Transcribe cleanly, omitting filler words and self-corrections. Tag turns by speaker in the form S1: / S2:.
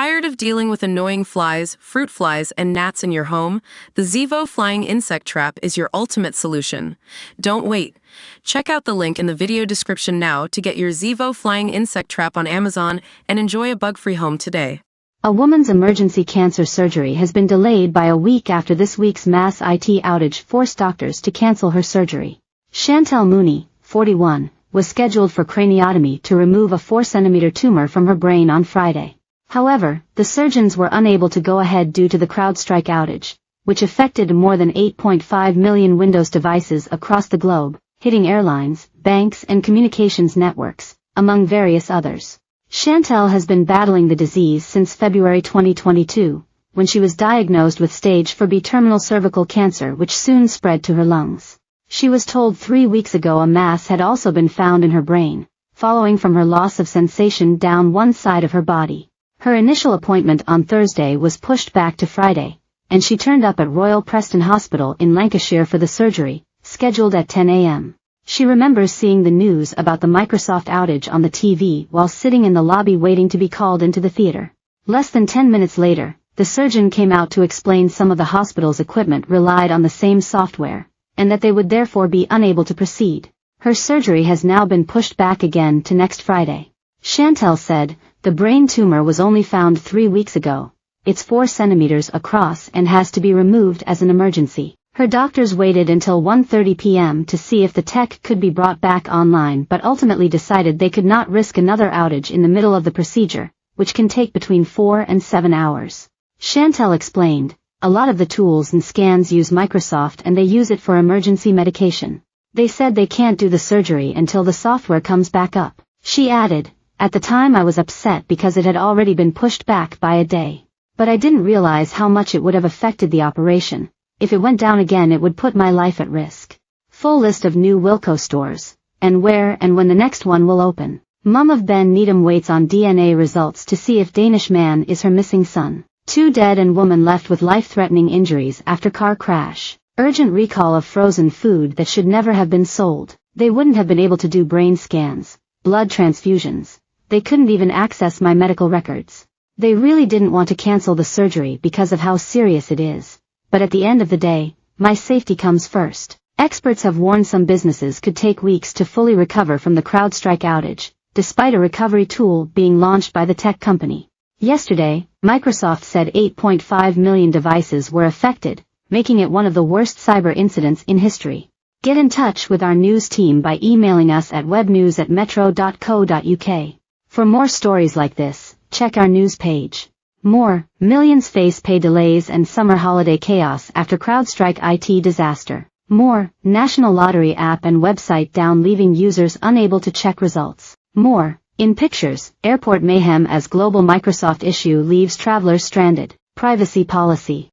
S1: Tired of dealing with annoying flies, fruit flies, and gnats in your home? The Zevo Flying Insect Trap is your ultimate solution. Don't wait. Check out the link in the video description now to get your Zevo Flying Insect Trap on Amazon and enjoy a bug-free home today.
S2: A woman's emergency cancer surgery has been delayed by a week after this week's mass IT outage forced doctors to cancel her surgery. Chantel Mooney, 41, was scheduled for craniotomy to remove a 4-centimeter tumor from her brain on Friday. However, the surgeons were unable to go ahead due to the CrowdStrike outage, which affected more than 8.5 million Windows devices across the globe, hitting airlines, banks and communications networks, among various others. Chantel has been battling the disease since February 2022, when she was diagnosed with stage 4B terminal cervical cancer which soon spread to her lungs. She was told 3 weeks ago a mass had also been found in her brain, following from her loss of sensation down one side of her body. Her initial appointment on Thursday was pushed back to Friday, and she turned up at Royal Preston Hospital in Lancashire for the surgery, scheduled at 10 a.m. She remembers seeing the news about the Microsoft outage on the TV while sitting in the lobby waiting to be called into the theater. Less than 10 minutes later, the surgeon came out to explain some of the hospital's equipment relied on the same software, and that they would therefore be unable to proceed. Her surgery has now been pushed back again to next Friday. Chantel said, "The brain tumor was only found 3 weeks ago. It's 4 centimeters across and has to be removed as an emergency." Her doctors waited until 1:30 p.m. to see if the tech could be brought back online but ultimately decided they could not risk another outage in the middle of the procedure, which can take between 4 and 7 hours. Chantel explained, "A lot of the tools and scans use Microsoft and they use it for emergency medication. They said they can't do the surgery until the software comes back up." She added, "At the time I was upset because it had already been pushed back by a day. But I didn't realize how much it would have affected the operation. If it went down again it would put my life at risk." Full list of new Wilco stores, and where and when the next one will open. Mum of Ben Needham waits on DNA results to see if Danish man is her missing son. 2 dead and woman left with life-threatening injuries after car crash. Urgent recall of frozen food that should never have been sold. They wouldn't have been able to do brain scans, blood transfusions. They couldn't even access my medical records. They really didn't want to cancel the surgery because of how serious it is. But at the end of the day, my safety comes first. Experts have warned some businesses could take weeks to fully recover from the CrowdStrike outage, despite a recovery tool being launched by the tech company. Yesterday, Microsoft said 8.5 million devices were affected, making it one of the worst cyber incidents in history. Get in touch with our news team by emailing us at webnews@metro.co.uk. For more stories like this, check our news page. More, millions face pay delays and summer holiday chaos after CrowdStrike IT disaster. More, National Lottery app and website down leaving users unable to check results. More, in pictures, airport mayhem as global Microsoft issue leaves travelers stranded. Privacy policy.